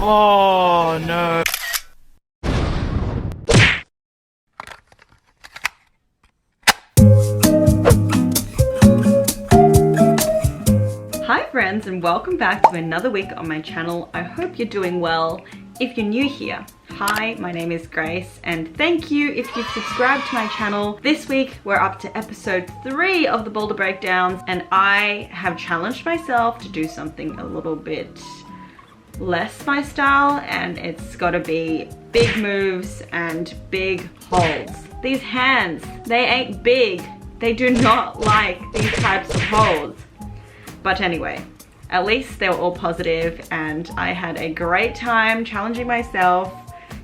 Oh no. Hi friends, and welcome back to another week on my channel. I hope you're doing well. If you're new here, hi, my name is Grace, and thank you if you've subscribed to my channel. This week we're up to episode 3 of the Boulder Breakdowns, and I have challenged myself to do something a little bit less my style, and it's gotta be big moves and big holds. These hands, they ain't big. They do not like these types of holds. But anyway, at least they were all positive, and I had a great time challenging myself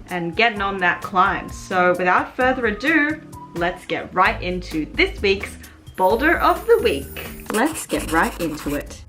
and getting on that climb. So without further ado, let's get right into this week's Boulder of the Week. Let's get right into it.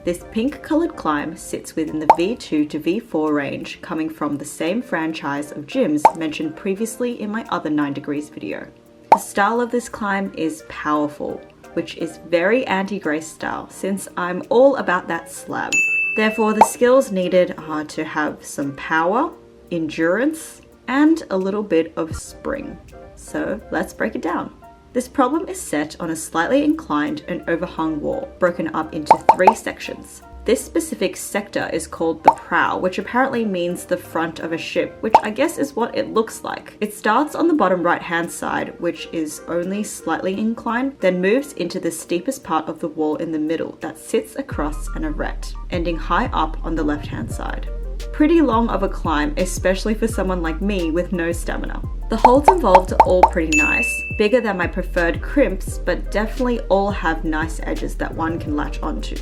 This pink colored climb sits within the V2 to V4 range, coming from the same franchise of gyms mentioned previously in my other 9 degrees video. The style of this climb is powerful, which is very anti-Grace style since I'm all about that slab. Therefore, the skills needed are to have some power, endurance, and a little bit of spring. So let's break it down. This problem is set on a slightly inclined and overhung wall, broken up into 3 sections. This specific sector is called the prow, which apparently means the front of a ship, which I guess is what it looks like. It starts on the bottom right hand side, which is only slightly inclined, then moves into the steepest part of the wall in the middle that sits across an arête, ending high up on the left hand side. Pretty long of a climb, especially for someone like me with no stamina. The holds involved are all pretty nice, bigger than my preferred crimps, but definitely all have nice edges that one can latch onto.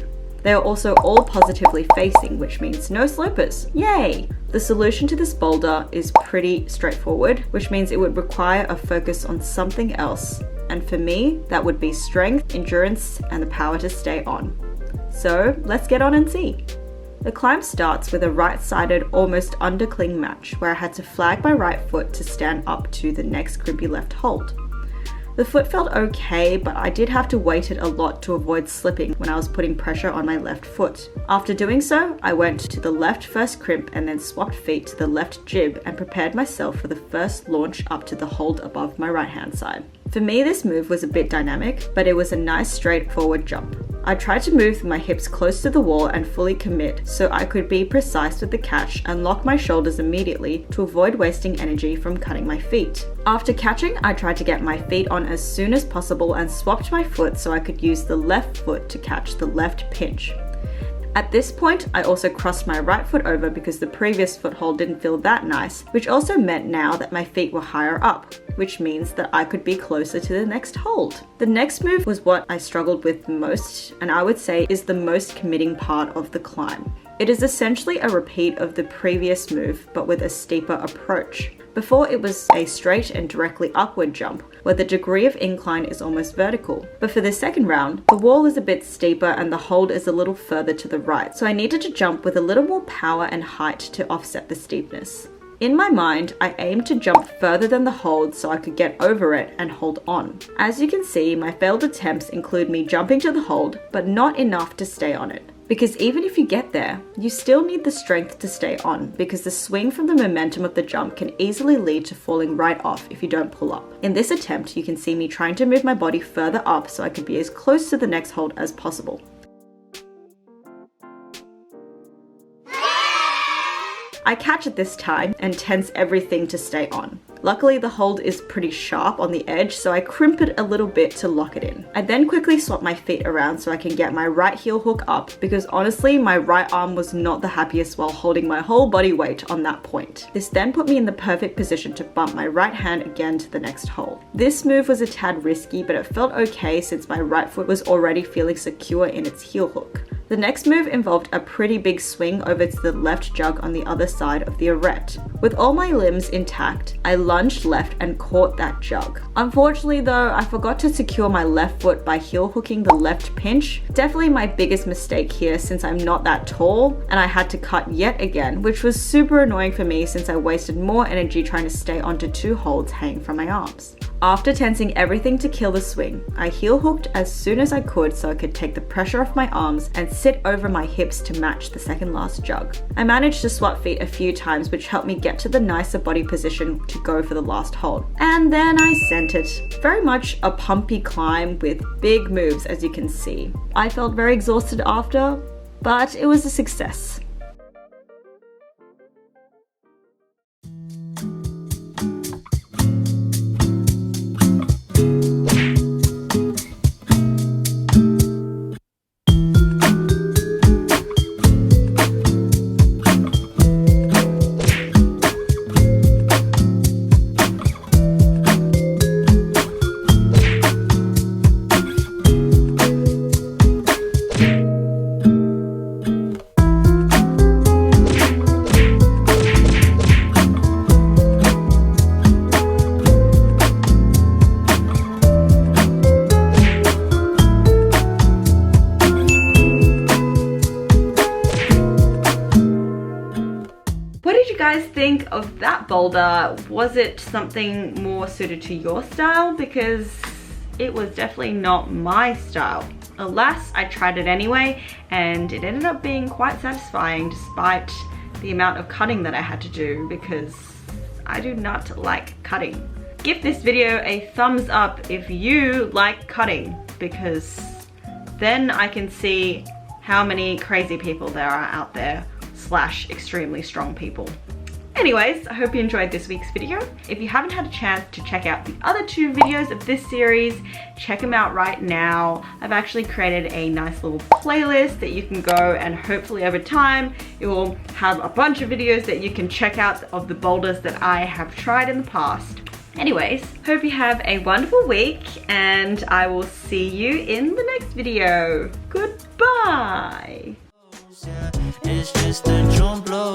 They are also all positively facing, which means no slopers. Yay! The solution to this boulder is pretty straightforward, which means it would require a focus on something else. And for me, that would be strength, endurance, and the power to stay on. So let's get on and see. The climb starts with a right-sided, almost undercling match, where I had to flag my right foot to stand up to the next crimpy left hold. The foot felt okay, but I did have to weight it a lot to avoid slipping when I was putting pressure on my left foot. After doing so, I went to the left first crimp and then swapped feet to the left jib and prepared myself for the first launch up to the hold above my right hand side. For me, this move was a bit dynamic, but it was a nice straightforward jump. I tried to move my hips close to the wall and fully commit so I could be precise with the catch and lock my shoulders immediately to avoid wasting energy from cutting my feet. After catching, I tried to get my feet on as soon as possible and swapped my foot so I could use the left foot to catch the left pinch. At this point, I also crossed my right foot over because the previous foothold didn't feel that nice, which also meant now that my feet were higher up, which means that I could be closer to the next hold. The next move was what I struggled with the most, and I would say is the most committing part of the climb. It is essentially a repeat of the previous move, but with a steeper approach. Before, it was a straight and directly upward jump, where the degree of incline is almost vertical. But for the second round, the wall is a bit steeper and the hold is a little further to the right, so I needed to jump with a little more power and height to offset the steepness. In my mind, I aimed to jump further than the hold so I could get over it and hold on. As you can see, my failed attempts include me jumping to the hold, but not enough to stay on it. Because even if you get there, you still need the strength to stay on, because the swing from the momentum of the jump can easily lead to falling right off if you don't pull up. In this attempt, you can see me trying to move my body further up so I could be as close to the next hold as possible. I catch it this time and tense everything to stay on. Luckily, the hold is pretty sharp on the edge, so I crimp it a little bit to lock it in. I then quickly swap my feet around so I can get my right heel hook up, because honestly, my right arm was not the happiest while holding my whole body weight on that point. This then put me in the perfect position to bump my right hand again to the next hole. This move was a tad risky, but it felt okay since my right foot was already feeling secure in its heel hook. The next move involved a pretty big swing over to the left jug on the other side of the arête. With all my limbs intact, I lunged left and caught that jug. Unfortunately though, I forgot to secure my left foot by heel hooking the left pinch. Definitely my biggest mistake here since I'm not that tall, and I had to cut yet again, which was super annoying for me since I wasted more energy trying to stay onto 2 holds hanging from my arms. After tensing everything to kill the swing, I heel hooked as soon as I could so I could take the pressure off my arms and sit over my hips to match the second last jug. I managed to swap feet a few times, which helped me get to the nicer body position to go for the last hold. And then I sent it. Very much a pumpy climb with big moves, as you can see. I felt very exhausted after, but it was a success. Think of that boulder. Was it something more suited to your style? Because it was definitely not my style. Alas, I tried it anyway, and it ended up being quite satisfying despite the amount of cutting that I had to do, because I do not like cutting. Give this video a thumbs up if you like cutting, because then I can see how many crazy people there are out there, / extremely strong people. Anyways, I hope you enjoyed this week's video. If you haven't had a chance to check out the other 2 videos of this series, check them out right now. I've actually created a nice little playlist that you can go, and hopefully over time it will have a bunch of videos that you can check out of the boulders that I have tried in the past. Anyways, hope you have a wonderful week, and I will see you in the next video. Goodbye! It's just a jump blow.